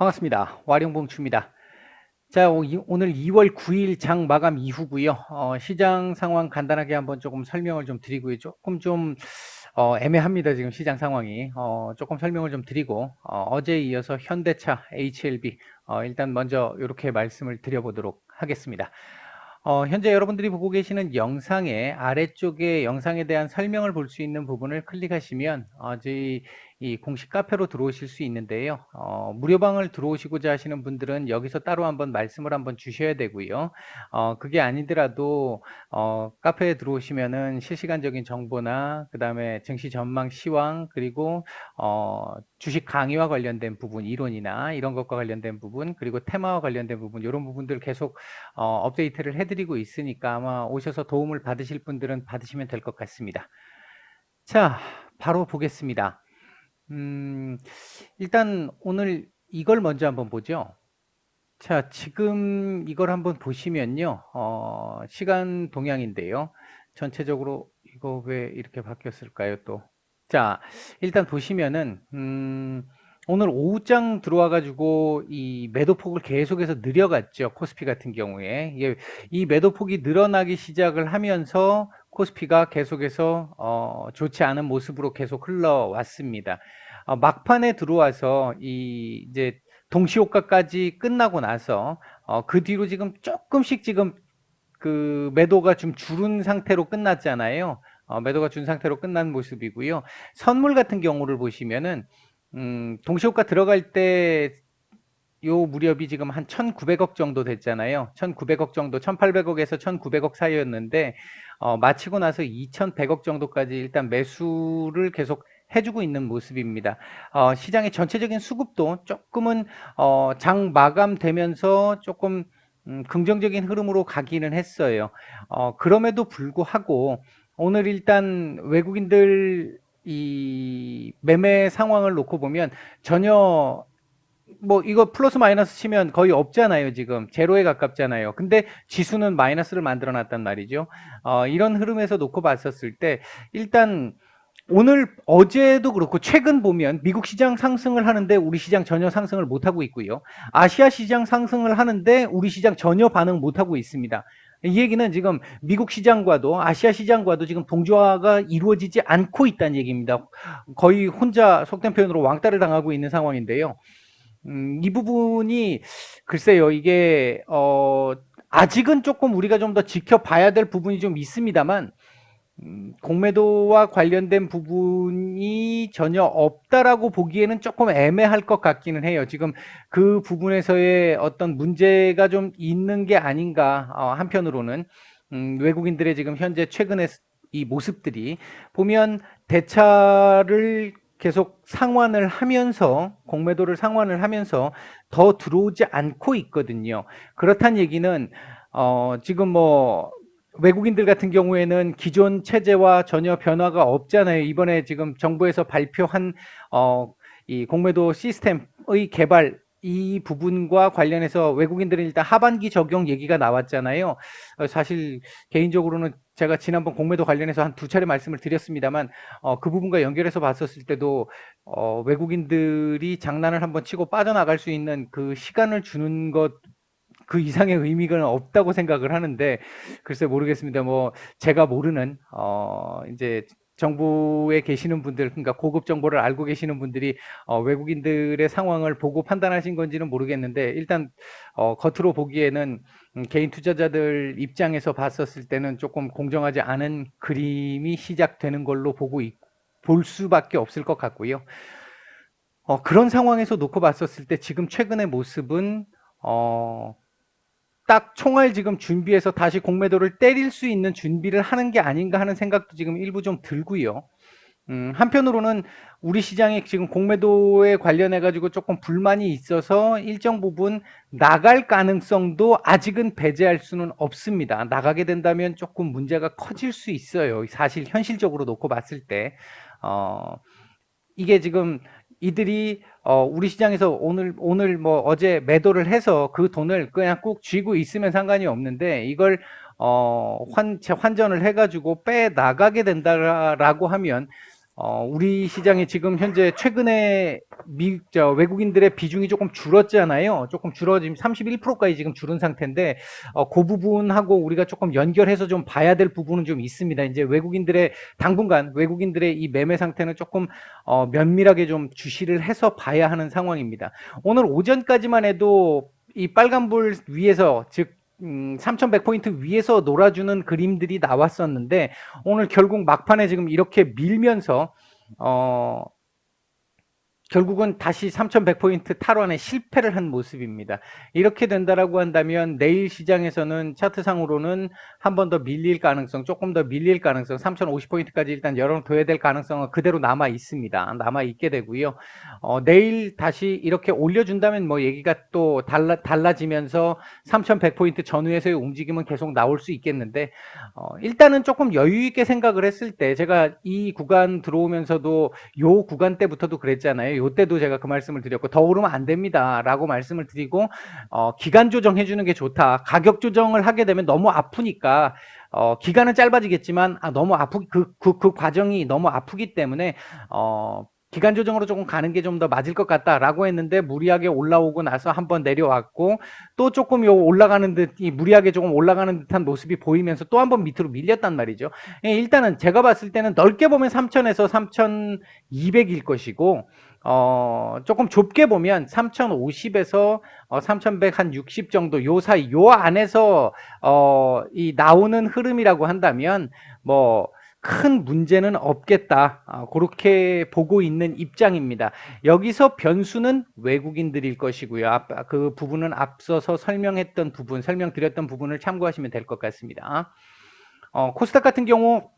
반갑습니다. 와룡봉추입니다. 자, 오늘 2월 9일 장 마감 이후고요. 시장 상황 간단하게 한번 조금 설명을 좀 드리고요. 조금 좀 애매합니다. 지금 시장 상황이. 조금 설명을 좀 드리고 어제에 이어서 현대차, HLB 일단 먼저 이렇게 말씀을 드려보도록 하겠습니다. 현재 여러분들이 보고 계시는 영상의 아래쪽에 영상에 대한 설명을 볼 수 있는 부분을 클릭하시면 저희 이 공식 카페로 들어오실 수 있는데요. 무료방을 들어오시고자 하시는 분들은 여기서 따로 한번 말씀을 한번 주셔야 되고요. 그게 아니더라도 카페에 들어오시면은 실시간적인 정보나 그다음에 증시 전망 시황 그리고 주식 강의와 관련된 부분 이론이나 이런 것과 관련된 부분 그리고 테마와 관련된 부분 이런 부분들 계속 업데이트를 해드리고 있으니까 아마 오셔서 도움을 받으실 분들은 받으시면 될 것 같습니다. 자, 바로 보겠습니다. 일단 오늘 이걸 먼저 한번 보죠. 자, 지금 이걸 한번 보시면요. 시간 동향인데요. 전체적으로 이거 왜 이렇게 바뀌었을까요, 또? 자, 일단 보시면은 오늘 오후장 들어와가지고 이 매도폭을 계속해서 늘려갔죠. 코스피 같은 경우에 이 매도폭이 늘어나기 시작을 하면서 코스피가 계속해서 좋지 않은 모습으로 계속 흘러왔습니다. 막판에 들어와서 이제 동시효과까지 끝나고 나서 그 뒤로 지금 조금씩 지금 그 매도가 좀 줄은 상태로 끝났잖아요. 매도가 준 상태로 끝난 모습이고요. 선물 같은 경우를 보시면은 동시효과 들어갈 때 요 무렵이 지금 한 1,900억 정도 됐잖아요. 1,900억 정도, 1,800억에서 1,900억 사이였는데 마치고 나서 2,100억 정도까지 일단 매수를 계속 해주고 있는 모습입니다. 시장의 전체적인 수급도 조금은 장 마감되면서 조금 긍정적인 흐름으로 가기는 했어요. 그럼에도 불구하고 오늘 일단 외국인들 이 매매 상황을 놓고 보면 전혀 뭐 이거 플러스 마이너스 치면 거의 없잖아요. 지금 제로에 가깝잖아요. 근데 지수는 마이너스를 만들어 놨단 말이죠. 이런 흐름에서 놓고 봤었을 때 일단 오늘 어제도 그렇고 최근 보면 미국 시장 상승을 하는데 우리 시장 전혀 상승을 못하고 있고요. 아시아 시장 상승을 하는데 우리 시장 전혀 반응 못하고 있습니다. 이 얘기는 지금 미국 시장과도 아시아 시장과도 지금 동조화가 이루어지지 않고 있다는 얘기입니다. 거의 혼자 속된 표현으로 왕따를 당하고 있는 상황인데요. 이 부분이 글쎄요, 이게 아직은 조금 우리가 좀 더 지켜봐야 될 부분이 좀 있습니다만 공매도와 관련된 부분이 전혀 없다라고 보기에는 조금 애매할 것 같기는 해요. 지금 그 부분에서의 어떤 문제가 좀 있는 게 아닌가 한편으로는 외국인들의 지금 현재 최근의 이 모습들이 보면 대차를 계속 상환을 하면서 공매도를 상환을 하면서 더 들어오지 않고 있거든요. 그렇다는 얘기는 지금 뭐 외국인들 같은 경우에는 기존 체제와 전혀 변화가 없잖아요. 이번에 지금 정부에서 발표한 이 공매도 시스템의 개발 이 부분과 관련해서 외국인들은 일단 하반기 적용 얘기가 나왔잖아요. 사실 개인적으로는 제가 지난번 공매도 관련해서 한 2차례 말씀을 드렸습니다만 그 부분과 연결해서 봤었을 때도 외국인들이 장난을 한번 치고 빠져나갈 수 있는 그 시간을 주는 것 그 이상의 의미가 없다고 생각을 하는데 글쎄 모르겠습니다. 뭐 제가 모르는 이제 정부에 계시는 분들 그러니까 고급 정보를 알고 계시는 분들이 외국인들의 상황을 보고 판단하신 건지는 모르겠는데 일단 겉으로 보기에는 개인 투자자들 입장에서 봤었을 때는 조금 공정하지 않은 그림이 시작되는 걸로 볼 수밖에 없을 것 같고요. 그런 상황에서 놓고 봤었을 때 지금 최근의 모습은 딱 총알 지금 준비해서 다시 공매도를 때릴 수 있는 준비를 하는 게 아닌가 하는 생각도 지금 일부 좀 들고요. 한편으로는 우리 시장에 지금 공매도에 관련해 가지고 조금 불만이 있어서 일정 부분 나갈 가능성도 아직은 배제할 수는 없습니다. 나가게 된다면 조금 문제가 커질 수 있어요. 사실 현실적으로 놓고 봤을 때 이게 지금 이들이 우리 시장에서 오늘 뭐 어제 매도를 해서 그 돈을 그냥 꾹 쥐고 있으면 상관이 없는데 이걸 환전을 해가지고 빼 나가게 된다라고 하면 우리 시장이 지금 현재 최근에 외국인들의 비중이 조금 줄었잖아요. 조금 지금 31%까지 지금 줄은 상태인데, 그 부분하고 우리가 조금 연결해서 좀 봐야 될 부분은 좀 있습니다. 이제 당분간 외국인들의 이 매매 상태는 조금, 면밀하게 좀 주시를 해서 봐야 하는 상황입니다. 오늘 오전까지만 해도 이 빨간불 위에서, 즉, 3100포인트 위에서 놀아주는 그림들이 나왔었는데, 오늘 결국 막판에 지금 이렇게 밀면서 어, 결국은 다시 3100포인트 탈환에 실패를 한 모습입니다. 이렇게 된다라고 한다면 내일 시장에서는 차트상으로는 한 번 더 밀릴 가능성, 조금 더 밀릴 가능성, 3050포인트까지 일단 열어둬야 될 가능성은 그대로 남아 있습니다. 남아 있게 되고요. 내일 다시 이렇게 올려준다면 뭐 얘기가 또 달라지면서 3100포인트 전후에서의 움직임은 계속 나올 수 있겠는데, 일단은 조금 여유 있게 생각을 했을 때, 제가 이 구간 들어오면서도 요 구간 때부터도 그랬잖아요. 요 때도 제가 그 말씀을 드렸고, 더 오르면 안 됩니다 라고 말씀을 드리고, 기간 조정해 주는 게 좋다. 가격 조정을 하게 되면 너무 아프니까, 기간은 짧아지겠지만, 그 과정이 너무 아프기 때문에, 기간 조정으로 조금 가는 게 좀 더 맞을 것 같다라고 했는데, 무리하게 올라오고 나서 한번 내려왔고, 또 조금 무리하게 조금 올라가는 듯한 모습이 보이면서 또 한번 밑으로 밀렸단 말이죠. 일단은 제가 봤을 때는 넓게 보면 3000에서 3200일 것이고, 조금 좁게 보면 3050에서 3100 한 60 정도 요 사이, 요 안에서 이 나오는 흐름이라고 한다면 뭐 큰 문제는 없겠다. 그렇게 보고 있는 입장입니다. 여기서 변수는 외국인들일 것이고요. 그 부분은 앞서서 설명드렸던 부분을 참고하시면 될 것 같습니다. 코스닥 같은 경우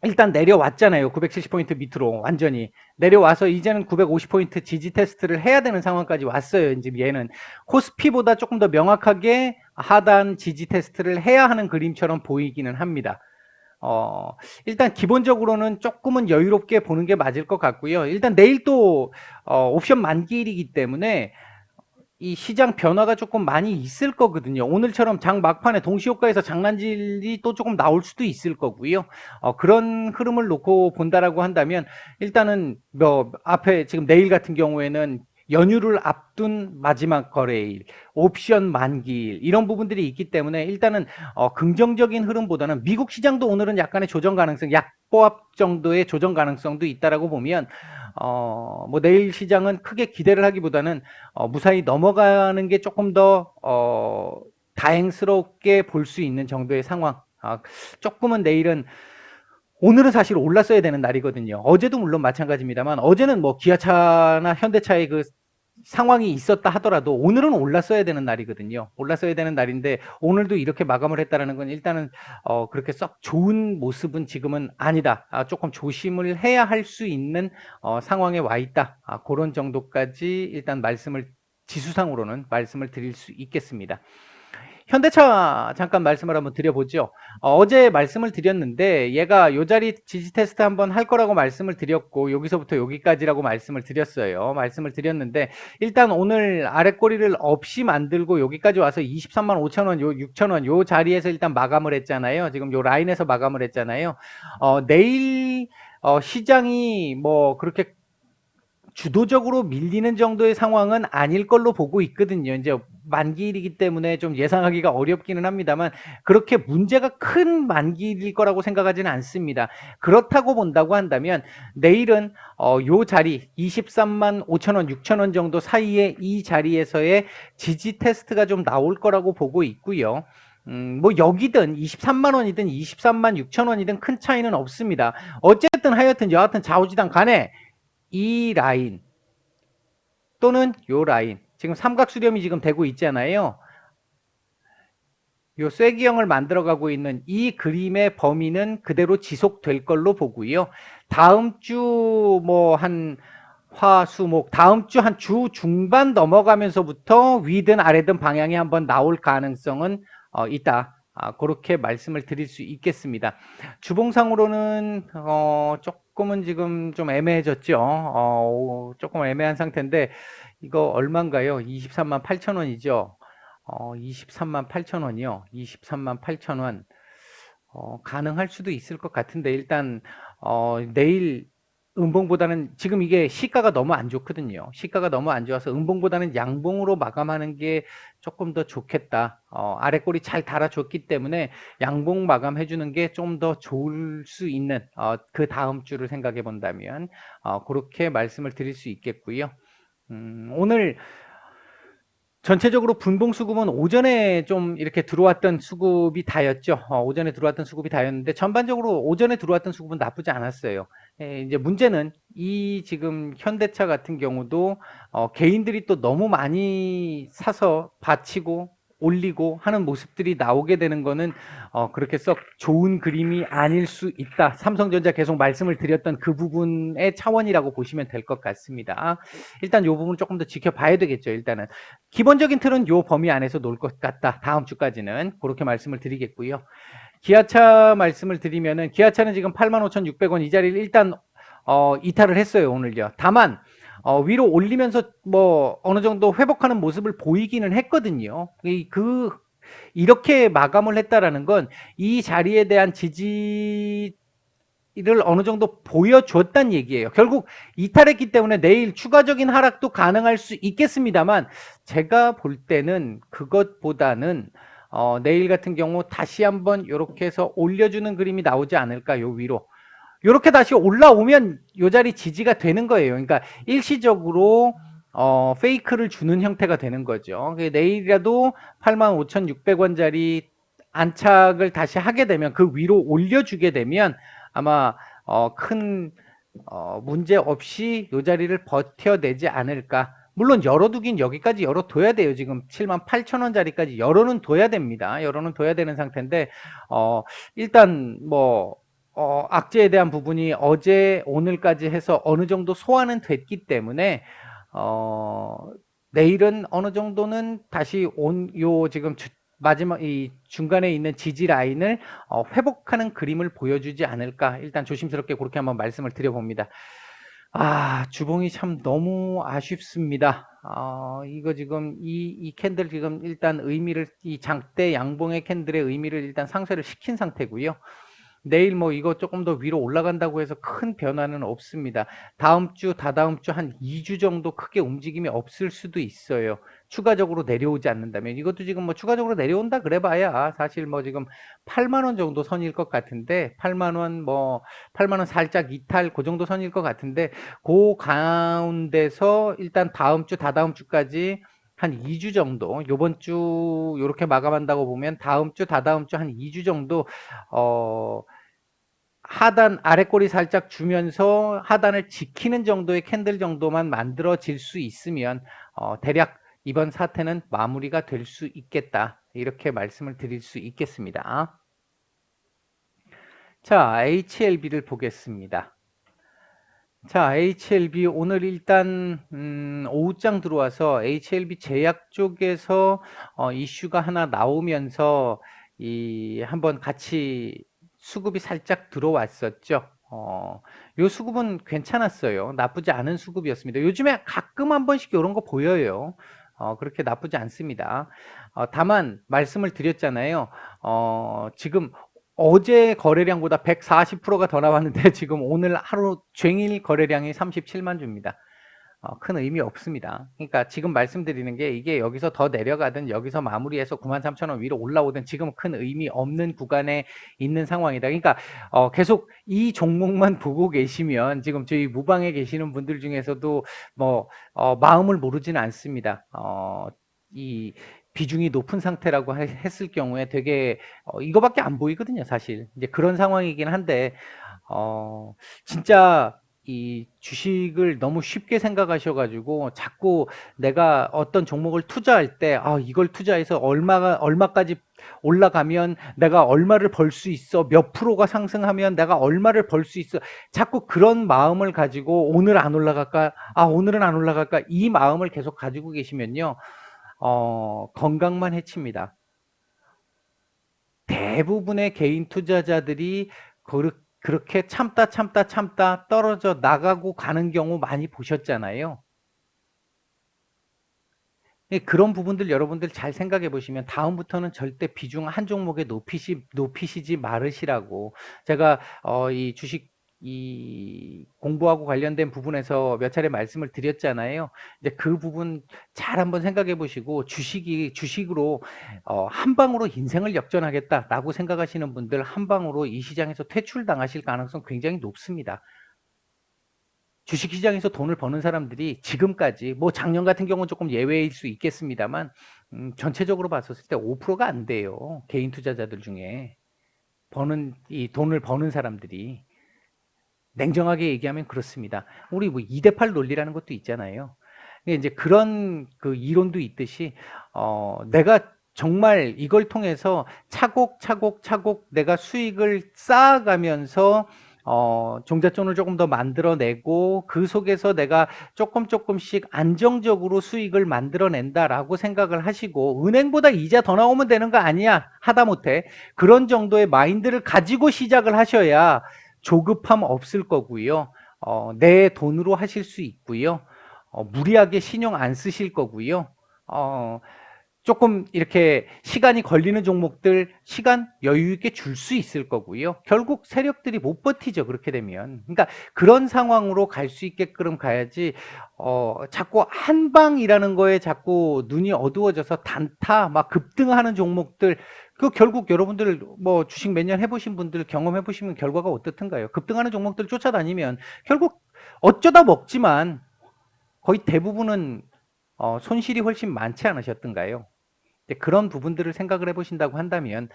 일단 내려왔잖아요. 970포인트 밑으로 완전히 내려와서 이제는 950포인트 지지 테스트를 해야 되는 상황까지 왔어요. 이제 얘는 코스피보다 조금 더 명확하게 하단 지지 테스트를 해야 하는 그림처럼 보이기는 합니다. 일단 기본적으로는 조금은 여유롭게 보는 게 맞을 것 같고요. 일단 내일 또 옵션 만기일이기 때문에 이 시장 변화가 조금 많이 있을 거거든요. 오늘처럼 장 막판에 동시효과에서 장난질이 또 조금 나올 수도 있을 거고요. 그런 흐름을 놓고 본다라고 한다면 일단은 뭐 앞에 지금 내일 같은 경우에는 연휴를 앞둔 마지막 거래일, 옵션 만기일 이런 부분들이 있기 때문에 일단은 긍정적인 흐름보다는 미국 시장도 오늘은 약간의 조정 가능성, 약보합 정도의 조정 가능성도 있다라고 보면 뭐 내일 시장은 크게 기대를 하기보다는 무사히 넘어가는 게 조금 더 다행스럽게 볼 수 있는 정도의 상황. 조금은 오늘은 사실 올랐어야 되는 날이거든요. 어제도 물론 마찬가지입니다만 어제는 뭐 기아차나 현대차의 그 상황이 있었다 하더라도 오늘은 올랐어야 되는 날이거든요. 올랐어야 되는 날인데 오늘도 이렇게 마감을 했다는 건 일단은 그렇게 썩 좋은 모습은 지금은 아니다. 조금 조심을 해야 할 수 있는 상황에 와 있다. 그런 정도까지 일단 지수상으로는 말씀을 드릴 수 있겠습니다. 현대차 잠깐 말씀을 한번 드려보죠. 어제 말씀을 드렸는데 얘가 요 자리 지지 테스트 한번 할 거라고 말씀을 드렸고 여기서부터 여기까지라고 말씀을 드렸는데 일단 오늘 아래 꼬리를 없이 만들고 여기까지 와서 23만 5천원, 6천원 요 자리에서 일단 마감을 했잖아요. 지금 요 라인에서 마감을 했잖아요. 내일 시장이 뭐 그렇게 주도적으로 밀리는 정도의 상황은 아닐 걸로 보고 있거든요. 이제 만기일이기 때문에 좀 예상하기가 어렵기는 합니다만 그렇게 문제가 큰 만기일일 거라고 생각하지는 않습니다. 그렇다고 본다고 한다면 내일은 요 자리 23만 5천원, 6천원 정도 사이에 이 자리에서의 지지 테스트가 좀 나올 거라고 보고 있고요. 뭐 여기든 23만 원이든 23만 6천 원이든 큰 차이는 없습니다. 어쨌든 하여튼 여하튼 좌우지단 간에 이 라인 또는 요 라인 지금 삼각 수렴이 지금 되고 있잖아요. 요 쐐기형을 만들어가고 있는 이 그림의 범위는 그대로 지속될 걸로 보고요. 다음 주 뭐 한 화수목 다음 주 한 주 중반 넘어가면서부터 위든 아래든 방향이 한번 나올 가능성은 있다. 그렇게 말씀을 드릴 수 있겠습니다. 주봉상으로는 조금은 지금 좀 애매해졌죠. 조금 애매한 상태인데 이거 얼마인가요? 23만 8천 원이죠. 23만 8천 원이요. 23만 8천 원. 가능할 수도 있을 것 같은데 일단 내일 음봉보다는 지금 이게 시가가 너무 안 좋거든요. 시가가 너무 안 좋아서 음봉보다는 양봉으로 마감하는 게 조금 더 좋겠다. 아래 꼬리 잘 달아줬기 때문에 양봉 마감해 주는 게 좀 더 좋을 수 있는 그 다음 주를 생각해 본다면 그렇게 말씀을 드릴 수 있겠고요. 오늘 전체적으로 분봉 수급은 오전에 좀 이렇게 들어왔던 수급이 다였죠. 오전에 들어왔던 수급이 다였는데 전반적으로 오전에 들어왔던 수급은 나쁘지 않았어요. 이제 문제는 이 지금 현대차 같은 경우도 개인들이 또 너무 많이 사서 받치고 올리고 하는 모습들이 나오게 되는 거는 그렇게 썩 좋은 그림이 아닐 수 있다. 삼성전자 계속 말씀을 드렸던 그 부분의 차원이라고 보시면 될 것 같습니다. 일단 이 부분 조금 더 지켜봐야 되겠죠. 일단은 기본적인 틀은 요 범위 안에서 놀 것 같다. 다음 주까지는 그렇게 말씀을 드리겠고요. 기아차 말씀을 드리면은 기아차는 지금 85,600원 이 자리를 일단 이탈을 했어요. 오늘요. 다만 위로 올리면서 뭐 어느 정도 회복하는 모습을 보이기는 했거든요. 이렇게 마감을 했다라는 건 이 자리에 대한 지지를 어느 정도 보여줬단 얘기예요. 결국 이탈했기 때문에 내일 추가적인 하락도 가능할 수 있겠습니다만 제가 볼 때는 그것보다는 내일 같은 경우 다시 한번 이렇게 해서 올려주는 그림이 나오지 않을까, 요 위로. 이렇게 다시 올라오면 요 자리 지지가 되는 거예요. 그러니까 일시적으로 페이크를 주는 형태가 되는 거죠. 내일이라도 85,600원짜리 안착을 다시 하게 되면 그 위로 올려주게 되면 아마 큰 문제 없이 요 자리를 버텨내지 않을까. 물론 열어두긴 여기까지 열어둬야 돼요. 지금 78,000원짜리까지 열어는 둬야 됩니다. 열어는 둬야 되는 상태인데 일단 뭐 악재에 대한 부분이 어제 오늘까지 해서 어느 정도 소화는 됐기 때문에 내일은 어느 정도는 다시 요 지금 마지막 이 중간에 있는 지지 라인을 회복하는 그림을 보여주지 않을까. 일단 조심스럽게 그렇게 한번 말씀을 드려봅니다. 주봉이 참 너무 아쉽습니다. 이거 지금 이 캔들 지금 일단 의미를 이 장대 양봉의 캔들의 의미를 일단 상쇄를 시킨 상태고요. 내일 뭐 이거 조금 더 위로 올라간다고 해서 큰 변화는 없습니다. 다음 주, 다다음 주 한 2주 정도 크게 움직임이 없을 수도 있어요. 추가적으로 내려오지 않는다면. 이것도 지금 뭐 추가적으로 내려온다 그래봐야 사실 뭐 지금 8만 원 정도 선일 것 같은데 8만 원 뭐 8만 원 살짝 이탈 그 정도 선일 것 같은데 그 가운데서 일단 다음 주, 다다음 주까지 한 2주 정도 요번 주 요렇게 마감한다고 보면 다음 주, 다다음 주 한 2주 정도 하단 아래 꼬리 살짝 주면서 하단을 지키는 정도의 캔들 정도만 만들어질 수 있으면 대략 이번 사태는 마무리가 될 수 있겠다. 이렇게 말씀을 드릴 수 있겠습니다. 자, HLB를 보겠습니다. 자, HLB 오늘 일단 오후장 들어와서 HLB 제약 쪽에서 이슈가 하나 나오면서 한번 같이 수급이 살짝 들어왔었죠. 요 수급은 괜찮았어요. 나쁘지 않은 수급이었습니다. 요즘에 가끔 한 번씩 이런 거 보여요. 그렇게 나쁘지 않습니다. 다만 말씀을 드렸잖아요. 지금 어제 거래량보다 140%가 더 나왔는데 지금 오늘 하루 종일 거래량이 37만 주입니다. 큰 의미 없습니다. 그러니까 지금 말씀드리는 게 이게 여기서 더 내려가든 여기서 마무리해서 93,000원 위로 올라오든 지금 큰 의미 없는 구간에 있는 상황이다. 그러니까 계속 이 종목만 보고 계시면 지금 저희 무방에 계시는 분들 중에서도 뭐 마음을 모르지는 않습니다. 이 비중이 높은 상태라고 했을 경우에 되게 이거밖에 안 보이거든요, 사실. 이제 그런 상황이긴 한데 진짜 이 주식을 너무 쉽게 생각하셔가지고 자꾸 내가 어떤 종목을 투자할 때 이걸 투자해서 얼마까지 올라가면 내가 얼마를 벌 수 있어, 몇 프로가 상승하면 내가 얼마를 벌 수 있어, 자꾸 그런 마음을 가지고 오늘 안 올라갈까, 오늘은 안 올라갈까, 이 마음을 계속 가지고 계시면요 건강만 해칩니다. 대부분의 개인 투자자들이 그렇게 참다 떨어져 나가고 가는 경우 많이 보셨잖아요. 그런 부분들 여러분들 잘 생각해 보시면 다음부터는 절대 비중 한 종목에 높이시지 말으시라고. 제가 이 주식 이 공부하고 관련된 부분에서 몇 차례 말씀을 드렸잖아요. 이제 그 부분 잘 한번 생각해 보시고 주식으로 한 방으로 인생을 역전하겠다라고 생각하시는 분들 한 방으로 이 시장에서 퇴출당하실 가능성 굉장히 높습니다. 주식시장에서 돈을 버는 사람들이 지금까지 뭐 작년 같은 경우는 조금 예외일 수 있겠습니다만 전체적으로 봤었을 때 5%가 안 돼요. 개인 투자자들 중에 이 돈을 버는 사람들이. 냉정하게 얘기하면 그렇습니다. 우리 뭐 2대8 논리라는 것도 있잖아요. 이제 그런 그 이론도 있듯이 내가 정말 이걸 통해서 차곡차곡 내가 수익을 쌓아가면서 종잣돈을 조금 더 만들어내고 그 속에서 내가 조금씩 안정적으로 수익을 만들어낸다라고 생각을 하시고 은행보다 이자 더 나오면 되는 거 아니야 하다못해 그런 정도의 마인드를 가지고 시작을 하셔야 조급함 없을 거고요. 내 돈으로 하실 수 있고요. 무리하게 신용 안 쓰실 거고요. 조금 이렇게 시간이 걸리는 종목들 시간 여유 있게 줄 수 있을 거고요. 결국 세력들이 못 버티죠. 그렇게 되면. 그러니까 그런 상황으로 갈 수 있게끔 가야지 자꾸 한방이라는 거에 자꾸 눈이 어두워져서 단타 막 급등하는 종목들 그 결국 여러분들 뭐 주식 몇 년 해보신 분들 경험해 보시면 결과가 어떻든가요? 급등하는 종목들 쫓아다니면 결국 어쩌다 먹지만 거의 대부분은 손실이 훨씬 많지 않으셨던가요? 그런 부분들을 생각을 해보신다고 한다면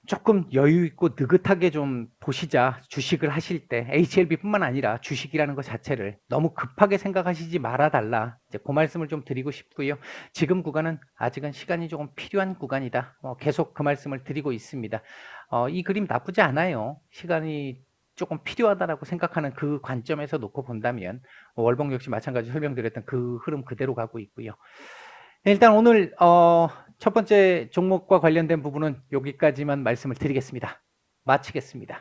조금 여유 있고 느긋하게 좀 보시자. 주식을 하실 때 HLB뿐만 아니라 주식이라는 것 자체를 너무 급하게 생각하시지 말아달라. 이제 그 말씀을 좀 드리고 싶고요. 지금 구간은 아직은 시간이 조금 필요한 구간이다. 계속 그 말씀을 드리고 있습니다. 이 그림 나쁘지 않아요. 시간이 조금 필요하다라고 생각하는 그 관점에서 놓고 본다면 월봉 역시 마찬가지 설명드렸던 그 흐름 그대로 가고 있고요. 일단 오늘 첫 번째 종목과 관련된 부분은 여기까지만 말씀을 드리겠습니다. 마치겠습니다.